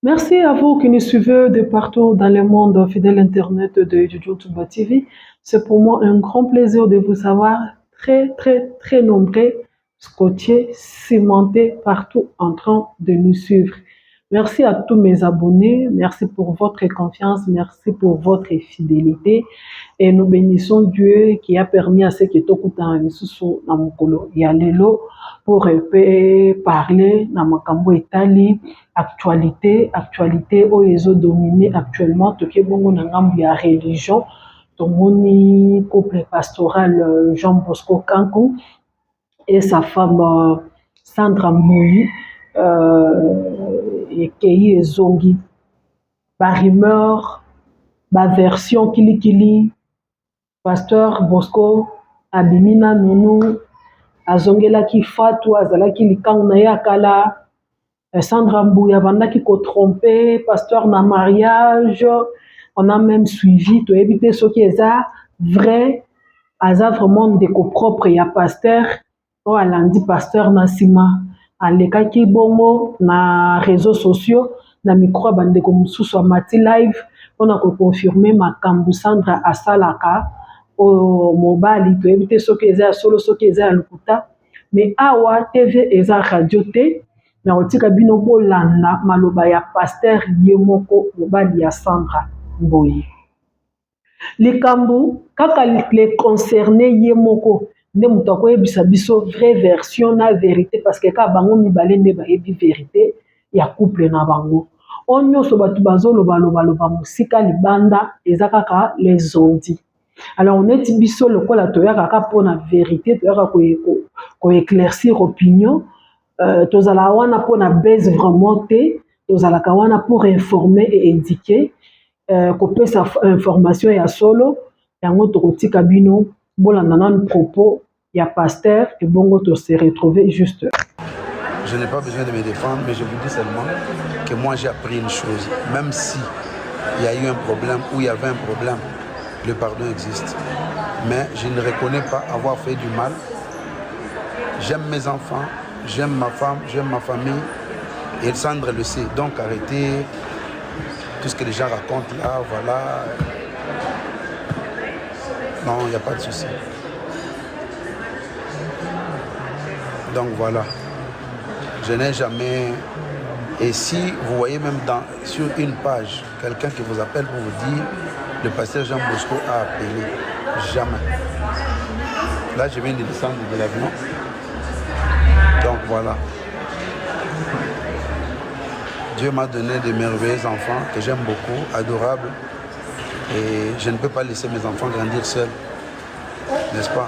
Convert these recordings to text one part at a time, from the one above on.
Merci à vous qui nous suivez de partout dans le monde fidèle Internet de YouTube TV. C'est pour moi un grand plaisir de vous savoir très nombreux, scotchés, cimentés partout en train de nous suivre. Merci à tous mes abonnés. Merci pour votre confiance. Merci pour votre fidélité. Et nous bénissons Dieu qui a permis à ceux qui sont sous Namukolo Yalelo pour parler Namakambo Itali, actualité où ils ont dominé actuellement, tout qui bon la religion, tomoni couple pastoral Jean Bosco Kankou et sa femme Sandra Moui, et qui est zongi, par rumeur, par version Kili pasteur Bosco abimina nunu azongelaki fatu azalaki likangu na ye akala. Sandra Mbouya bandaki tromper pasteur na mariage. On a même suivi to éviter ce qui est vrai, aza vraiment ndeko propre ya pasteur o alandi pasteur na sima alekaki bongo na réseaux sociaux na micro bandeko mususu amati live mpona koconfirme makambo Sandra asalaka o mobali to éviter ce qui est solo ce qui est ya lokuta mais awa TV eza radio te na otika bino bolanda maloba ya pasteur ye moko mobali ya Sandra Mboyi. Likambo kaka les concernés ye moko nde mutu akoyebisa biso vraie version na vérité parce que ka bango mibale nde bayebi vérité ya couple na bango. Oyo nyonso bato bazoloba mosika libanda eza kaka les ondi. Alors on est biso lokola toyaka kaka mpona vérité toyaka koéclaircir opinion. Tozala wana pona baise vraiment te, tozalaka wana pour informer et éduquer, kopesa information ya solo, yango tokotika bino bolanda nanu propos ya pasteur et bongo to se retrouver juste. Je n'ai pas besoin de me défendre, mais je vous dis seulement que moi j'ai appris une chose, même si il y a eu un problème ou il y avait un problème, le pardon existe. Mais je ne reconnais pas avoir fait du mal. J'aime mes enfants. J'aime ma femme, j'aime ma famille, et Sandra le sait. Donc arrêtez tout ce que les gens racontent là, voilà. Non, il n'y a pas de souci. Donc voilà. Je n'ai jamais... Et si vous voyez même sur une page, quelqu'un qui vous appelle pour vous dire le pasteur Jean Bosco a appelé, jamais. Là, je viens de descendre de l'avion. Donc voilà. Dieu m'a donné de merveilleux enfants que j'aime beaucoup, adorables. Et je ne peux pas laisser mes enfants grandir seuls. N'est-ce pas?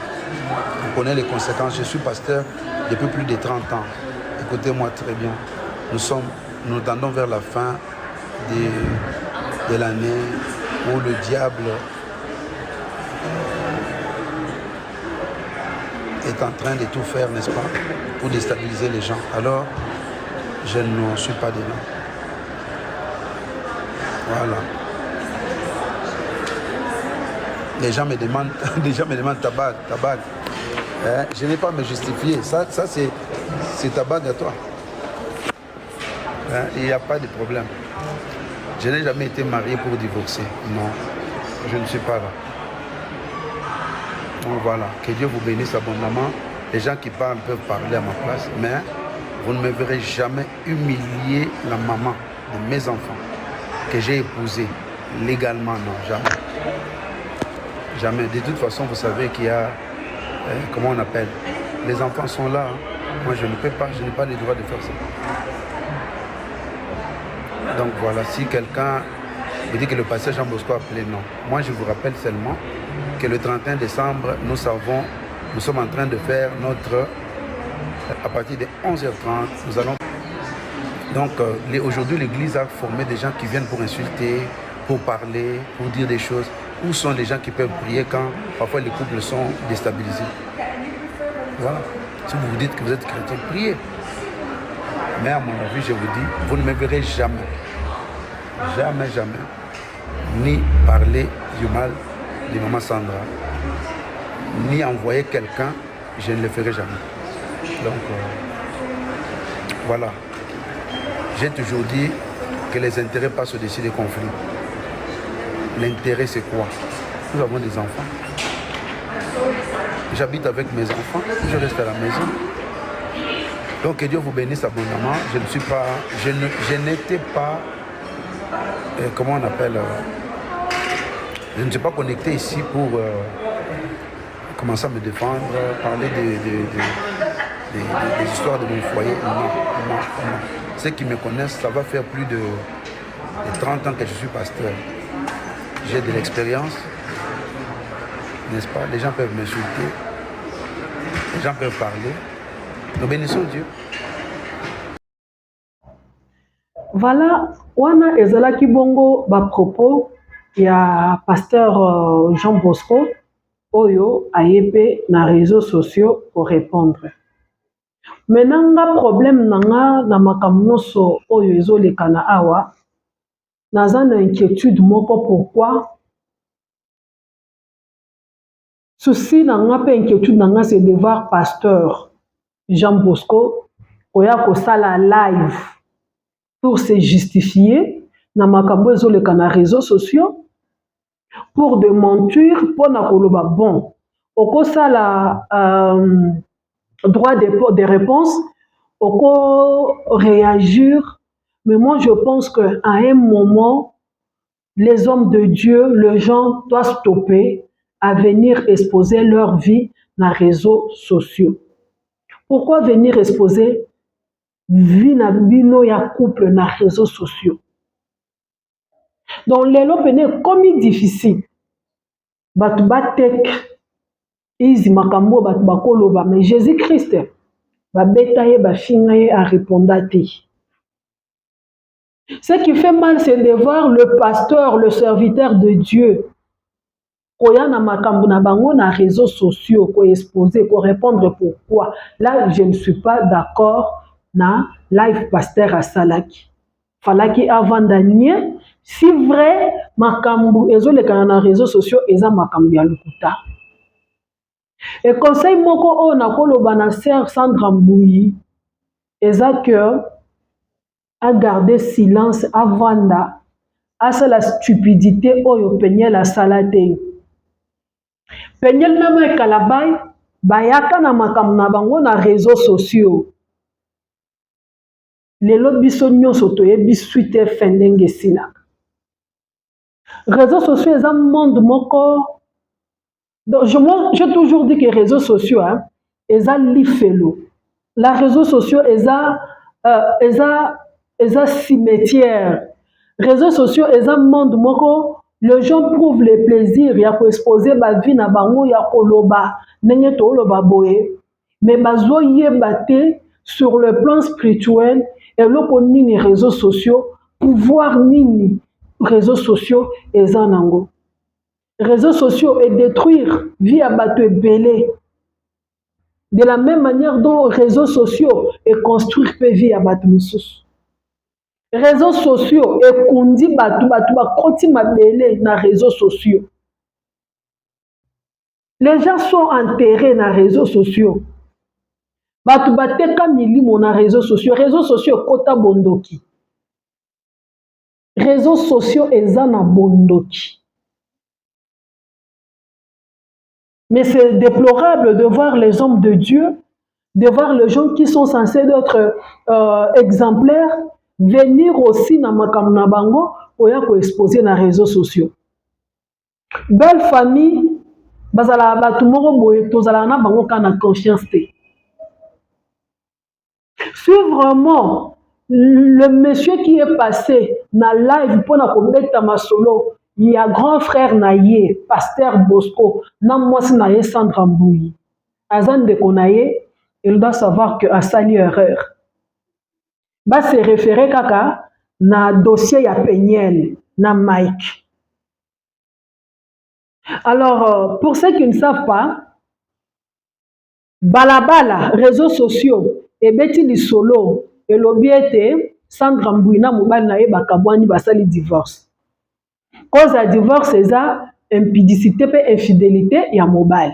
On connaît les conséquences. Je suis pasteur depuis plus de 30 ans. Écoutez-moi très bien. Nous tendons vers la fin de l'année où le diable est en train de tout faire, n'est-ce pas, pour déstabiliser les gens. Alors, je ne suis pas dedans. Voilà. Les gens me demandent ta bague. Hein? Je n'ai pas à me justifier. Ça c'est ta bague à toi. Hein? Il n'y a pas de problème. Je n'ai jamais été marié pour divorcer. Non, je ne suis pas là. Donc voilà, que Dieu vous bénisse abondamment. Les gens qui parlent peuvent parler à ma place, mais vous ne me verrez jamais humilier la maman de mes enfants que j'ai épousée légalement, non, jamais. Jamais. De toute façon, vous savez qu'il y a, comment on appelle, les enfants sont là. Hein. Moi, je ne peux pas, je n'ai pas le droit de faire ça. Donc voilà, si quelqu'un me dit que le pasteur Jean Bosco a appelé, non. Moi, je vous rappelle seulement que le 31 décembre, nous sommes en train de faire à partir de 11h30, nous allons... Donc, aujourd'hui, l'Église a formé des gens qui viennent pour insulter, pour parler, pour dire des choses. Où sont les gens qui peuvent prier quand parfois les couples sont déstabilisés? Voilà. Si vous vous dites que vous êtes chrétien, priez. Mais à mon avis, je vous dis, vous ne me verrez jamais, ni parler du mal de maman Sandra, ni envoyer quelqu'un, je ne le ferai jamais. Donc, voilà. J'ai toujours dit que les intérêts passent au-dessus des conflits. L'intérêt, c'est quoi? Nous avons des enfants. J'habite avec mes enfants, je reste à la maison. Donc que Dieu vous bénisse abondamment. Je n'étais pas, comment on appelle, je ne suis pas connecté ici pour commencer à me défendre, parler des histoires de mon foyer. Non. Ceux qui me connaissent, ça va faire plus de 30 ans que je suis pasteur. J'ai de l'expérience, n'est-ce pas? Les gens peuvent m'insulter, les gens peuvent parler. Nous bénissons Dieu. Voilà, wana ezalaki bongo ba propos ya pasteur Jean Bosco oyo ayepe na réseaux sociaux pour répondre. Maintenant nga problème nanga na makambo nyonso oyo ezoleka na awa naza na inquiétude moko. Pourquoi? Souci nanga pe inquiétude nanga c'est de voir pasteur Jean Bosco oya kosala live pour se justifier na makambo ezoleka na réseaux sociaux pour de mentir pour na koloba bon okosala droit de réponse oko réagir. Mais moi je pense que à un moment les hommes de Dieu, les gens doivent stopper à venir exposer leur vie dans les réseaux sociaux. Pourquoi venir exposer vie na bino ya couple na réseaux sociaux? Donc lelo pene comme difficile batu batek izi makambo batu bakoloba, mais Jésus Christ babeta ye bafinga ye a répondre. Ce qui fait mal, c'est de voir le pasteur, le serviteur de Dieu koya na makambo na bango na réseaux sociaux ko exposer, ko répondre pourquoi. Là je ne suis pas d'accord na live pasteur asalaki. Falaki avant d'année, si vrai makambo ezoleka na réseaux sociaux eza makambo ya lukuta. Et conseil moko o na koloba na sœur Sandra Mbouyi eza que à garder silence avant à la stupidité oyo penyel la salade. Penyel na me kalabay bayaka na makambo na bango na réseaux sociaux. Lelo biso nyonso toyebi suite fendenge sila. Réseaux sociaux eza monde moko. Donc j'ai toujours dit que les réseaux sociaux eza lifelo. La réseaux sociaux eza cimetière. Réseaux sociaux eza monde moko. Les gens prouvent le plaisir ya ko exposer ba vie na bango ya koloba nenge to loba boye. Mais bazo yeba te sur le plan spirituel et loko nini réseaux sociaux pouvoir nini réseaux sociaux eza nango. Réseaux sociaux et détruire vie à bateau belé. De la même manière dont réseaux sociaux et construire vie à bateau moussous. Réseaux sociaux et kundi bateau koti mabele na réseaux sociaux. Les gens sont enterrés dans les réseaux sociaux. Bateau bateka milimo na réseaux sociaux. Réseaux sociaux kota bondoki. Réseaux sociaux ezana bondoki. Mais c'est déplorable de voir les hommes de Dieu, de voir les gens qui sont censés être exemplaires, venir aussi dans makambo na bango pour exposer dans les réseaux sociaux. Belle famille, bazala batu moko boye tozala na bango kana confiance te. Si vraiment le monsieur qui est passé na live pour na kobeta masolo, il y a grand frère naye, pasteur Bosco, na mwasi naye Sandra Mbouyi. Azan de konaye, il doit savoir que a sali erreur. Va se référer kaka na dossier ya Penyel, na Mike. Alors, pour ceux qui ne savent pas, balabala, réseaux sociaux, et beti li solo, et l'obiete, Sandra Mbouyi na mobile naye bakabwani basali divorce. Cause à divorce, c'est ça, impudicité et infidélité, il y a mobile.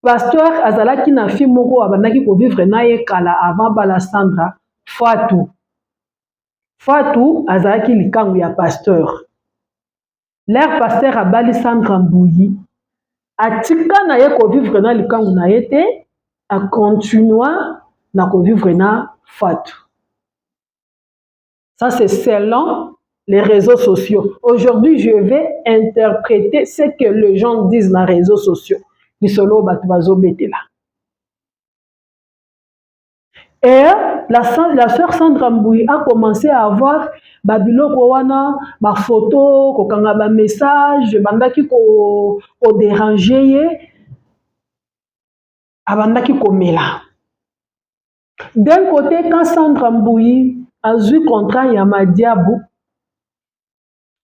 Pasteur Azalaki na fi moko abandaki ko vivre na ye kala avant bala Sandra Fatou. Fatou azalaki likangu ya pasteur. L'air pasteur abali Sandra Mbouyi. Atika na ye ko vivre na likangu na ye te, a continua na ko vivre na Fatou. Ça c'est selon les réseaux sociaux. Aujourd'hui, je vais interpréter ce que les gens disent dans les réseaux sociaux. Bisolo batubazo betela. Et la sœur Sandra Mbouyi a commencé à avoir babiloko wana, ba photo, kokanga ba message, bandaki ko déranger ye, abandaki ko mela. D'un côté, quand Sandra Mbouyi a eu contrat ya Madiabou,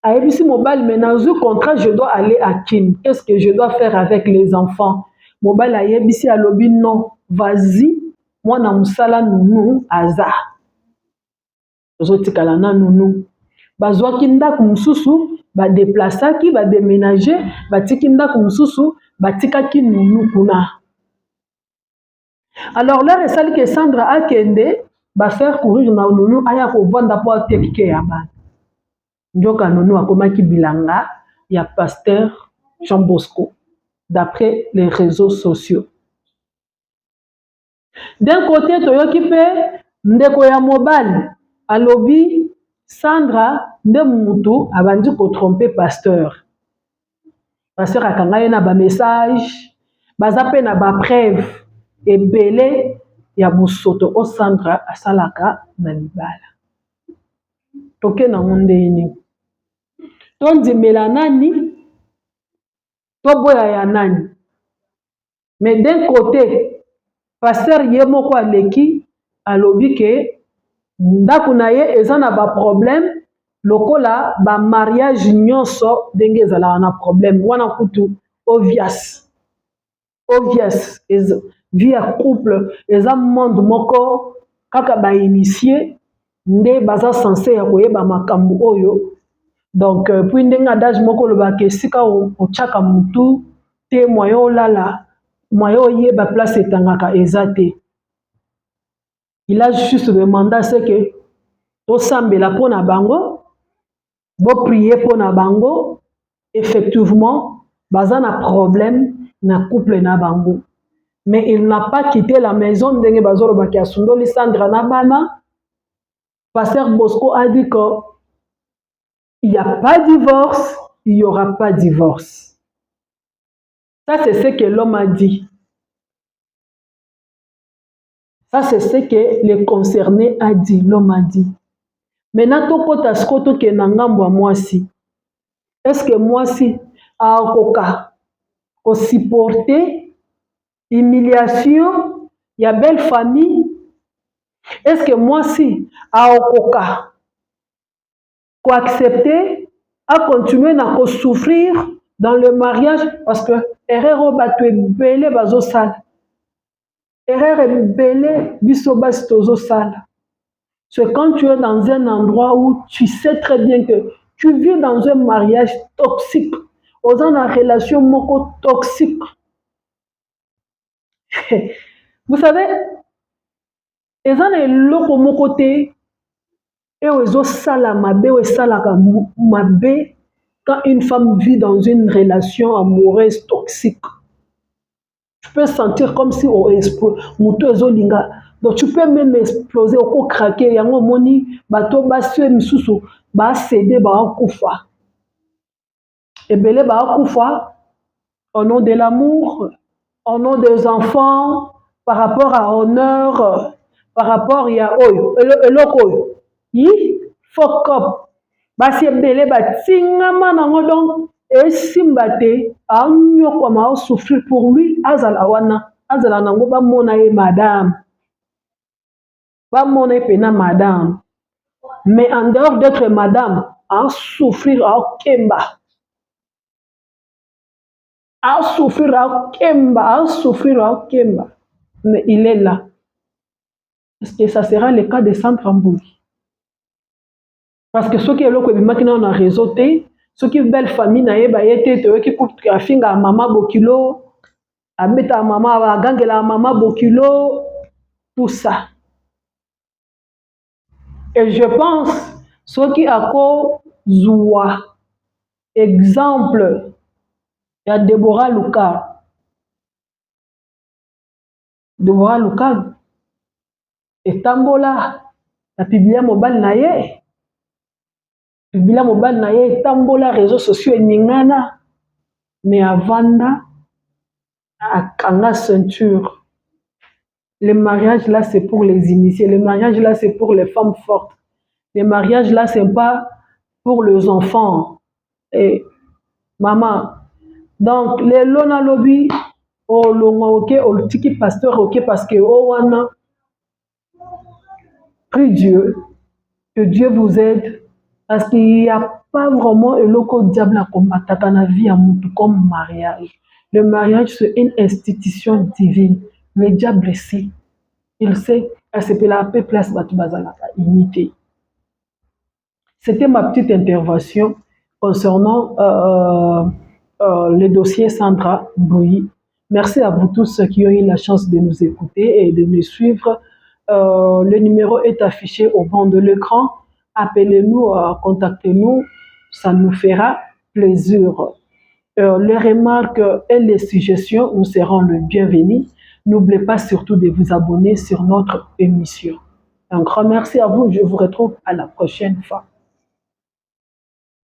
a eu si mobile maintenant eu contrat, je dois aller à Kim. Qu'est-ce que je dois faire avec les enfants? Mobile a yebisi a lobi non, vas-y. Moi na musala nunu aza ozotikala na nunu bazwaki ndako mususu badeplasaki bademénager batiki ndako mususu batikaki nunu kuna. Alors là esali que Sandra akende bafaire courir na nunu aya kovanda po atekike ya bana njoka nunu akomaki bilanga ya pasteur Jean Bosco d'après les réseaux sociaux. D'un côté, toyoki pe ndeko ya mobile alobi Sandra nde mutu abandi ko tromper pasteur. Pasteur akanga ye na ba message, baza pe na ba preuve ebele ya busoto o Sandra asalaka na libala. Toke na monde ini. Tondimela nani? Toboya ya nani? Mais d'un côté, pasteur ye moko aleki alobi ke ndako na ye eza na ba problème lokola ba mariage nyonso ndenge ezalaka na problème wana kutu obvious vie ya couple eza monde moko kaka ba initié nde baza censé ya koyeba makambo oyo. Donc puis ndenge adage moko lobaka esika otiaka mutu te moyen olala moyen oyeba place etangaka eza te. Il a juste demandé ce que tosambela pona bango, bo prier pona bango, effectivement, baza na problème na couple na bango. Mais il n'a pas quitté la maison ndenge bazolo baki asundoli Sandra na bana. Pasteur Bosco a dit que il n'y a pas de divorce, il n'y aura pas de divorce. Ça c'est ce que l'homme a dit. Ça, c'est ce que le concerné a dit, l'homme a dit. Maintenant, tokota skoto ke nangambo moi si. Est-ce que moi si a okoka ko supporter humiliation ya belle famille? Est-ce que moi si a okoka ko accepter à continuer na ko souffrir dans le mariage parce que erreur batu ebele bazo sala. Erreur ebele biso basi tozo sala. C'est quand tu es dans un endroit où tu sais très bien que tu vis dans un mariage toxique, dans une relation moko toxique. Vous savez, ils ont eloko moko te et ils ont sala mabe ou sala mabe quand une femme vit dans une relation amoureuse toxique. Tu peux sentir comme si on explose. Donc tu peux même exploser, ou craquer. Yango moni, bato basue misusu, ba céder, ba kufa. Et belé ba kufa au nom de l'amour, au nom des enfants, par rapport à honneur, par rapport à oyo, eloko yi fuck up. Basi belé ba tingama nango donc et simbate a nyoko ma souffrir pour lui azala wana azala nango ba mona ye madame. Pas mon épena madame. Mais en dehors d'être madame, à souffrir à Kemba. À souffrir à Kemba, à souffrir à Kemba. Mais il est là. Est-ce que ça sera le cas de Sandra Mbouyi? Parce que ceux qui ont le réseau, ceux qui ont belle famille, qui coupent trafic à maman Bokilo, à beta maman, à gangela maman Bokilo, tout ça. Et je pense soki akozwa exemple ya Deborah Luka. Deborah Luka etambola na Biblia mobile na ye. Biblia mobile na ye etambola réseaux sociaux eningana. Mais avanda akanga ceinture. Le mariage là c'est pour les initiés. Le mariage là c'est pour les femmes fortes. Le mariage là c'est pas pour les enfants. Et maman, donc les lona lobby o longa ok o tiki pasteur ok parce que o wana prie Dieu, que Dieu vous aide parce qu'il n'y a pas vraiment un loco diable à combattre dans la vie à monde comme mariage. Le mariage c'est une institution divine. Le diable ici, il sait qu'elle se peut la paix place Batubazala unité. C'était ma petite intervention concernant le dossier Sandra Bouyi. Merci à vous tous qui ont eu la chance de nous écouter et de nous suivre. Le numéro est affiché au bord de l'écran. Appelez-nous, contactez-nous, ça nous fera plaisir. Les remarques et les suggestions nous seront le bienvenu. N'oubliez pas surtout de vous abonner sur notre émission. Un grand merci à vous. Je vous retrouve à la prochaine fois.